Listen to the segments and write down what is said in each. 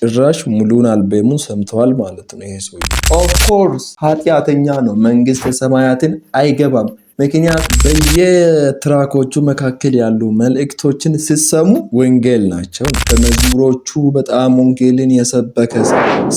ጭራሽ ሙሉን አልበሙን ሰምተዋል ማለት ነው ይሄ ሰው። ኦፍ ኮርስ ኃጢአተኛ ነው፣ መንግስተ ሰማያትን አይገባም። ምክንያት በየትራኮቹ መካከል ያሉ መልእክቶችን ሲሰሙ ወንጌል ናቸው። በመዝሙሮቹ በጣም ወንጌልን የሰበከ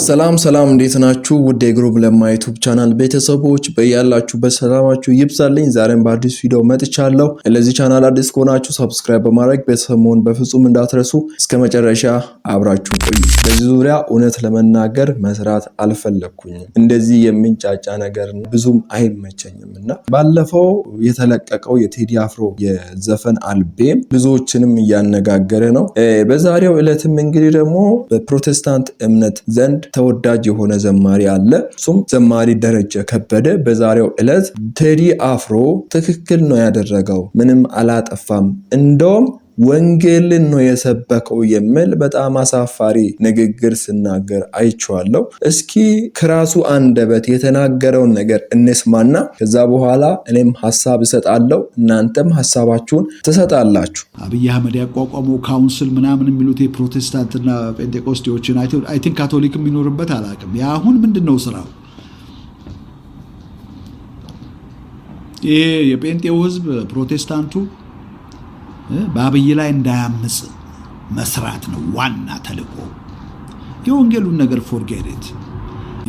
ሰላም እንዴት ናችሁ? ውድ የግሩብ ለማ ዩቲዩብ ቻናል ቤተሰቦች በያላችሁበት ሰላማችሁ ይብዛልኝ። ዛሬም በአዲስ ቪዲዮ መጥቻለሁ። ለዚህ ቻናል አዲስ ከሆናችሁ ሰብስክራይብ በማድረግ ቤተሰብ መሆን በፍጹም እንዳትረሱ። እስከ መጨረሻ አብራችሁ ቆዩ። በዚህ ዙሪያ እውነት ለመናገር መስራት አልፈለኩኝም። እንደዚህ የሚንጫጫ ነገር ብዙም አይመቸኝም እና ባለፈው የተለቀቀው የቴዲ አፍሮ የዘፈን አልበም ብዙዎችንም እያነጋገረ ነው። በዛሬው ዕለትም እንግዲህ ደግሞ በፕሮቴስታንት እምነት ዘንድ ተወዳጅ የሆነ ዘማሪ አለ። እሱም ዘማሪ ደረጀ ከበደ በዛሬው ዕለት ቴዲ አፍሮ ትክክል ነው ያደረገው፣ ምንም አላጠፋም፣ እንደውም ወንጌልን ነው የሰበከው የሚል በጣም አሳፋሪ ንግግር ሲናገር አይቼዋለሁ። እስኪ ከራሱ አንደበት የተናገረውን ነገር እንስማና ከዛ በኋላ እኔም ሐሳብ እሰጣለሁ፣ እናንተም ሐሳባችሁን ትሰጣላችሁ። አብይ አህመድ ያቋቋመው ካውንስል ምናምን የሚሉት የፕሮቴስታንትና ጴንጤቆስጤዎችን አይ ቲንክ ካቶሊክ የሚኖርበት አላውቅም። አሁን ምንድነው ስራው? ይሄ የጴንጤው ህዝብ ፕሮቴስታንቱ በአብይ ላይ እንዳያምጽ መስራት ነው ዋና ተልእኮ። የወንጌሉን ነገር ፎርጌት።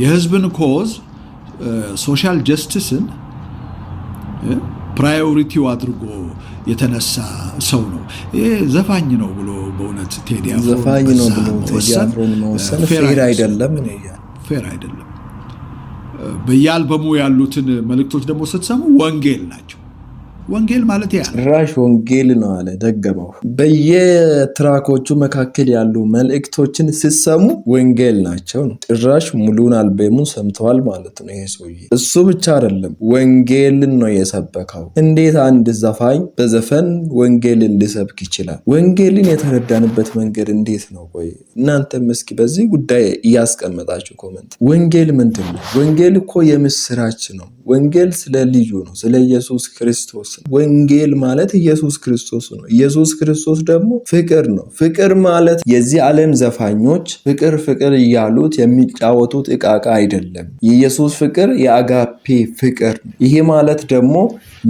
የህዝብን ኮዝ ሶሻል ጀስቲስን ፕራዮሪቲው አድርጎ የተነሳ ሰው ነው። ይሄ ዘፋኝ ነው ብሎ በእውነት ቴዲ አፍሮ ዘፋኝ ነው ብሎ ቴዲ አፍሮን መወሰን ፌር አይደለም። በየአልበሙ ያሉትን መልእክቶች ደግሞ ስትሰሙ ወንጌል ናቸው። ወንጌል ማለት ያ ጭራሽ ወንጌል ነው አለ ደገመው። በየትራኮቹ መካከል ያሉ መልእክቶችን ሲሰሙ ወንጌል ናቸው ነው። ጭራሽ ሙሉን አልበሙን ሰምተዋል ማለት ነው ይሄ ሰውዬ። እሱ ብቻ አይደለም ወንጌልን ነው የሰበከው። እንዴት አንድ ዘፋኝ በዘፈን ወንጌልን ሊሰብክ ይችላል? ወንጌልን የተረዳንበት መንገድ እንዴት ነው? ቆይ እናንተም እስኪ በዚህ ጉዳይ እያስቀመጣችሁ ኮመንት። ወንጌል ምንድን ነው? ወንጌል እኮ የምስራች ነው። ወንጌል ስለ ልጁ ነው፣ ስለ ኢየሱስ ክርስቶስ። ወንጌል ማለት ኢየሱስ ክርስቶስ ነው። ኢየሱስ ክርስቶስ ደግሞ ፍቅር ነው። ፍቅር ማለት የዚህ ዓለም ዘፋኞች ፍቅር እያሉት የሚጫወቱት እቃቃ አይደለም። የኢየሱስ ፍቅር የአጋፔ ፍቅር ነው። ይሄ ማለት ደግሞ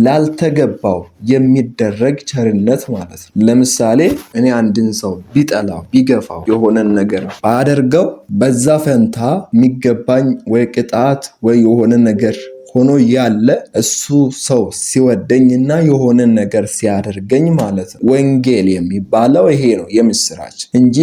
ላልተገባው የሚደረግ ቸርነት ማለት ነው። ለምሳሌ እኔ አንድን ሰው ቢጠላው ቢገፋው የሆነን ነገር ባደርገው በዛ ፈንታ የሚገባኝ ወይ ቅጣት ወይ የሆነ ነገር ሆኖ ያለ እሱ ሰው ሲወደኝና የሆነ ነገር ሲያደርገኝ ማለት ነው። ወንጌል የሚባለው ይሄ ነው፣ የምስራች እንጂ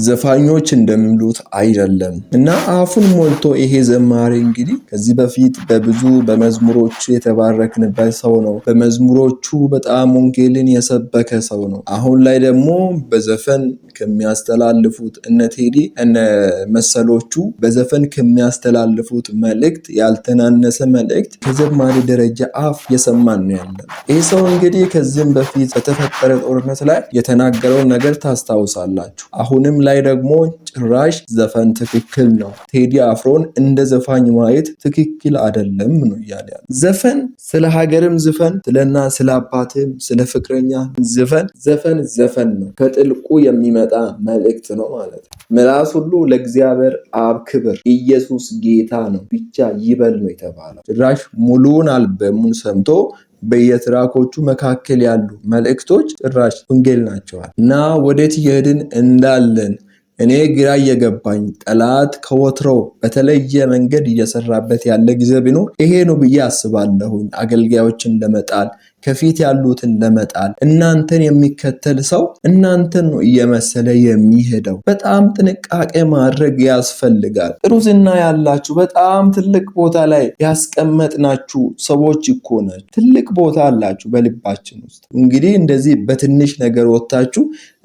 ዘፋኞች እንደሚሉት አይደለም። እና አፉን ሞልቶ ይሄ ዘማሪ እንግዲህ ከዚህ በፊት በብዙ በመዝሙሮቹ የተባረክንበት ሰው ነው። በመዝሙሮቹ በጣም ወንጌልን የሰበከ ሰው ነው። አሁን ላይ ደግሞ በዘፈን ከሚያስተላልፉት እነ ቴዲ እነ መሰሎቹ በዘፈን ከሚያስተላልፉት መልእክት ያልተናነሰ መልእክት ከዘማሪ ደረጃ አፍ የሰማን ነው ያለን። ይህ ሰው እንግዲህ ከዚህም በፊት በተፈጠረ ጦርነት ላይ የተናገረውን ነገር ታስታውሳላችሁ። አሁንም ላይ ደግሞ ጭራሽ ዘፈን ትክክል ነው፣ ቴዲ አፍሮን እንደ ዘፋኝ ማየት ትክክል አይደለም ነው እያለ ያለ። ዘፈን ስለ ሀገርም ዝፈን፣ ስለና ስለ አባትም ስለ ፍቅረኛ ዘፈን ነው። ከጥልቁ የሚመጣ መልእክት ነው ማለት ነው። ምላስ ሁሉ ለእግዚአብሔር አብ ክብር፣ ኢየሱስ ጌታ ነው ብቻ ይበል ነው የተባለው። ጭራሽ ሙሉን አልበሙን ሰምቶ በየትራኮቹ መካከል ያሉ መልእክቶች ጭራሽ ወንጌል ናቸዋል። እና ወዴት እየሄድን እንዳለን እኔ ግራ እየገባኝ፣ ጠላት ከወትሮው በተለየ መንገድ እየሰራበት ያለ ጊዜ ቢኖር ይሄ ነው ብዬ አስባለሁኝ። አገልጋዮችን ለመጣል፣ ከፊት ያሉትን ለመጣል። እናንተን የሚከተል ሰው እናንተን ነው እየመሰለ የሚሄደው። በጣም ጥንቃቄ ማድረግ ያስፈልጋል። ጥሩ ዝና ያላችሁ በጣም ትልቅ ቦታ ላይ ያስቀመጥናችሁ ሰዎች እኮ ናችሁ። ትልቅ ቦታ አላችሁ በልባችን ውስጥ። እንግዲህ እንደዚህ በትንሽ ነገር ወጥታችሁ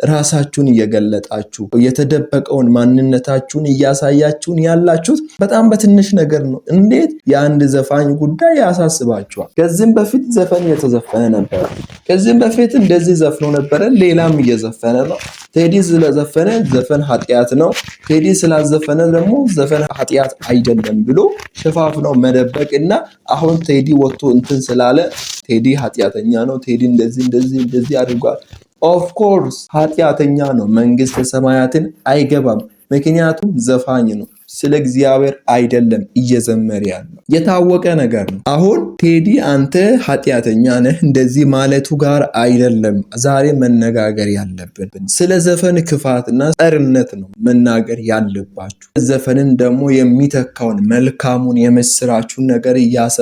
ራሳችሁን እየገለጣችሁ የተደበቀውን ማንነታችሁን እያሳያችሁን ያላችሁት በጣም በትንሽ ነገር ነው። እንዴት የአንድ ዘፋኝ ጉዳይ ያሳስባችኋል? ከዚህም በፊት ዘፈን የተዘፈነ ነበር። ከዚህም በፊት እንደዚህ ዘፍኖ ነበረ፣ ሌላም እየዘፈነ ነው። ቴዲ ስለዘፈነ ዘፈን ኃጢአት ነው፣ ቴዲ ስላዘፈነ ደግሞ ዘፈን ኃጢአት አይደለም ብሎ ሸፋፍነው መደበቅና አሁን ቴዲ ወጥቶ እንትን ስላለ ቴዲ ኃጢአተኛ ነው፣ ቴዲ እንደዚህ አድርጓል። ኦፍ ኮርስ ኃጢአተኛ ነው፣ መንግስተ ሰማያትን አይገባም። ምክንያቱም ዘፋኝ ነው። ስለ እግዚአብሔር አይደለም እየዘመረ ያለው፣ የታወቀ ነገር ነው። አሁን ቴዲ አንተ ኃጢአተኛ ነህ እንደዚህ ማለቱ ጋር አይደለም ዛሬ መነጋገር ያለብን። ስለ ዘፈን ክፋትና ጸርነት ነው መናገር ያለባችሁ። ዘፈንን ደግሞ የሚተካውን መልካሙን የምስራችሁን ነገር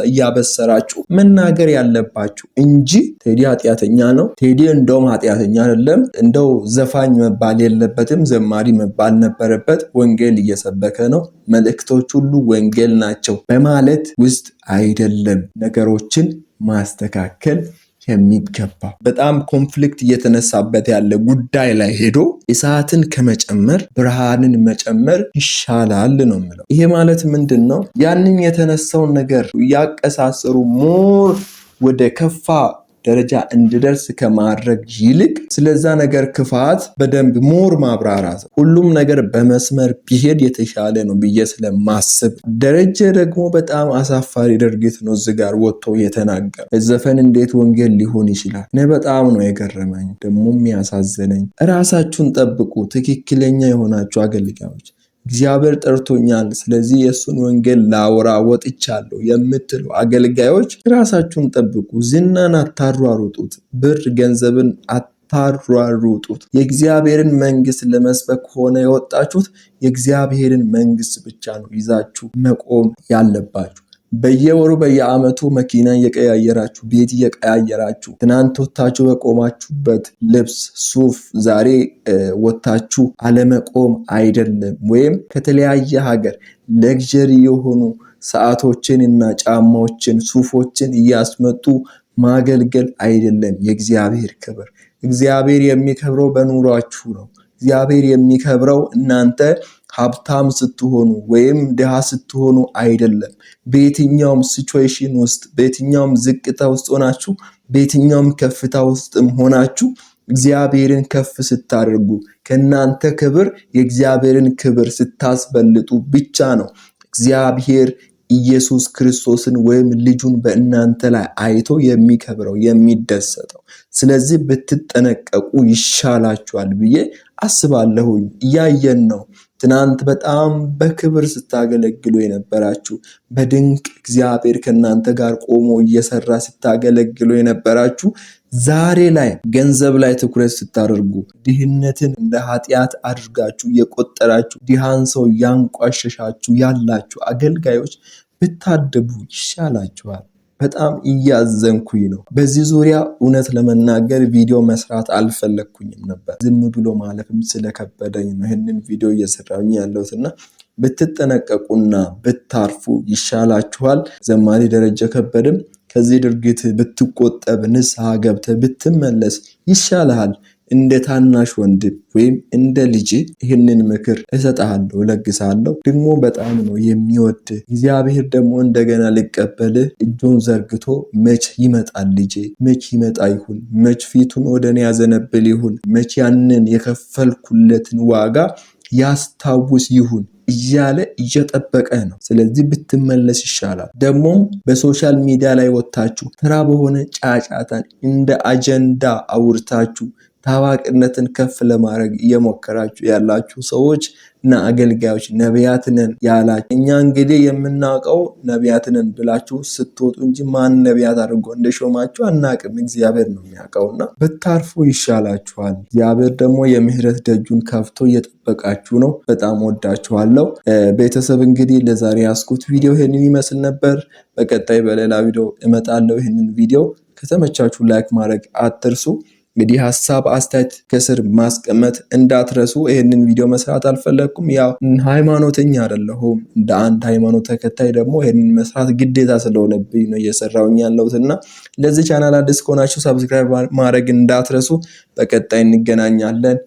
እያበሰራችሁ መናገር ያለባችሁ እንጂ ቴዲ ኃጢአተኛ ነው፣ ቴዲ እንደውም ኃጢአተኛ አይደለም፣ እንደው ዘፋኝ መባል የለበትም፣ ዘማሪ መባል ነበረበት፣ ወንጌል እየሰበከ ነው፣ መልእክቶች ሁሉ ወንጌል ናቸው በማለት ውስጥ አይደለም ነገሮችን ማስተካከል የሚገባው። በጣም ኮንፍሊክት እየተነሳበት ያለ ጉዳይ ላይ ሄዶ እሳትን ከመጨመር ብርሃንን መጨመር ይሻላል ነው የምለው። ይሄ ማለት ምንድን ነው? ያንን የተነሳውን ነገር እያቀሳሰሩ ሞር ወደ ከፋ ደረጃ እንድደርስ ከማድረግ ይልቅ ስለዛ ነገር ክፋት በደንብ ሞር ማብራራት፣ ሁሉም ነገር በመስመር ቢሄድ የተሻለ ነው ብዬ ስለማስብ። ደረጀ ደግሞ በጣም አሳፋሪ ድርጊት ነው እዚህ ጋር ወጥቶ የተናገረ። ዘፈን እንዴት ወንጌል ሊሆን ይችላል? እኔ በጣም ነው የገረመኝ ደግሞ የሚያሳዝነኝ። ራሳችሁን ጠብቁ። ትክክለኛ የሆናችሁ አገልጋዮች እግዚአብሔር ጠርቶኛል ስለዚህ የእሱን ወንጌል ላወራ ወጥቻለሁ የምትሉ አገልጋዮች ራሳችሁን ጠብቁ። ዝናን አታሯሩጡት፣ ብር ገንዘብን አታሯሩጡት። የእግዚአብሔርን መንግስት ለመስበክ ሆነ የወጣችሁት የእግዚአብሔርን መንግስት ብቻ ነው ይዛችሁ መቆም ያለባችሁ። በየወሩ በየአመቱ መኪና እየቀያየራችሁ ቤት እየቀያየራችሁ ትናንት ወታችሁ በቆማችሁበት ልብስ ሱፍ ዛሬ ወታችሁ አለመቆም አይደለም። ወይም ከተለያየ ሀገር ለግዠሪ የሆኑ ሰዓቶችን እና ጫማዎችን ሱፎችን እያስመጡ ማገልገል አይደለም የእግዚአብሔር ክብር። እግዚአብሔር የሚከብረው በኑሯችሁ ነው። እግዚአብሔር የሚከብረው እናንተ ሀብታም ስትሆኑ ወይም ድሃ ስትሆኑ አይደለም። በየትኛውም ሲቹዌሽን ውስጥ በየትኛውም ዝቅታ ውስጥ ሆናችሁ በየትኛውም ከፍታ ውስጥም ሆናችሁ እግዚአብሔርን ከፍ ስታደርጉ ከእናንተ ክብር የእግዚአብሔርን ክብር ስታስበልጡ ብቻ ነው እግዚአብሔር ኢየሱስ ክርስቶስን ወይም ልጁን በእናንተ ላይ አይቶ የሚከብረው የሚደሰተው። ስለዚህ ብትጠነቀቁ ይሻላችኋል ብዬ አስባለሁኝ። እያየን ነው። ትናንት በጣም በክብር ስታገለግሉ የነበራችሁ፣ በድንቅ እግዚአብሔር ከእናንተ ጋር ቆሞ እየሰራ ስታገለግሉ የነበራችሁ ዛሬ ላይ ገንዘብ ላይ ትኩረት ስታደርጉ ድህነትን እንደ ኃጢአት አድርጋችሁ የቆጠራችሁ ድሃን ሰው ያንቋሸሻችሁ ያላችሁ አገልጋዮች ብታደቡ ይሻላችኋል። በጣም እያዘንኩኝ ነው። በዚህ ዙሪያ እውነት ለመናገር ቪዲዮ መስራት አልፈለግኩኝም ነበር። ዝም ብሎ ማለፍም ስለከበደኝ ነው ይህንን ቪዲዮ እየሰራሁኝ ያለሁትና ብትጠነቀቁና ብታርፉ ይሻላችኋል። ዘማሪ ደረጀ ከበደም ከዚህ ድርጊት ብትቆጠብ ንስሐ ገብተህ ብትመለስ ይሻልሃል። እንደ ታናሽ ወንድም ወይም እንደ ልጅ ይህንን ምክር እሰጥሃለሁ፣ እለግሳለሁ። ደግሞ በጣም ነው የሚወድ እግዚአብሔር ደግሞ እንደገና ሊቀበልህ እጁን ዘርግቶ መች ይመጣል ልጄ፣ መች ይመጣ ይሁን፣ መች ፊቱን ወደ እኔ ያዘነብል ይሁን፣ መች ያንን የከፈልኩለትን ዋጋ ያስታውስ ይሁን እያለ እየጠበቀ ነው። ስለዚህ ብትመለስ ይሻላል። ደግሞም በሶሻል ሚዲያ ላይ ወጣችሁ ተራ በሆነ ጫጫታን እንደ አጀንዳ አውርታችሁ ታዋቂነትን ከፍ ለማድረግ እየሞከራችሁ ያላችሁ ሰዎች እና አገልጋዮች ነቢያት ነን ያላችሁ፣ እኛ እንግዲህ የምናውቀው ነቢያት ነን ብላችሁ ስትወጡ እንጂ ማን ነቢያት አድርጎ እንደሾማችሁ አናቅም። እግዚአብሔር ነው የሚያውቀውና ብታርፉ ይሻላችኋል። እግዚአብሔር ደግሞ የምህረት ደጁን ከፍቶ እየጠበቃችሁ ነው። በጣም ወዳችኋለሁ ቤተሰብ። እንግዲህ ለዛሬ ያስኩት ቪዲዮ ይሄንን ይመስል ነበር። በቀጣይ በሌላ ቪዲዮ እመጣለሁ። ይሄንን ቪዲዮ ከተመቻችሁ ላይክ ማድረግ አትርሱ። እንግዲህ ሐሳብ አስተያየት ከስር ማስቀመጥ እንዳትረሱ። ይሄንን ቪዲዮ መስራት አልፈለኩም፣ ያው ሃይማኖተኛ አይደለሁም። እንደ አንድ ሃይማኖት ተከታይ ደግሞ ይሄንን መስራት ግዴታ ስለሆነብኝ ነው እየሰራሁኝ ያለሁትና ለዚህ ቻናል አዲስ ከሆናችሁ ሰብስክራይብ ማድረግ እንዳትረሱ። በቀጣይ እንገናኛለን።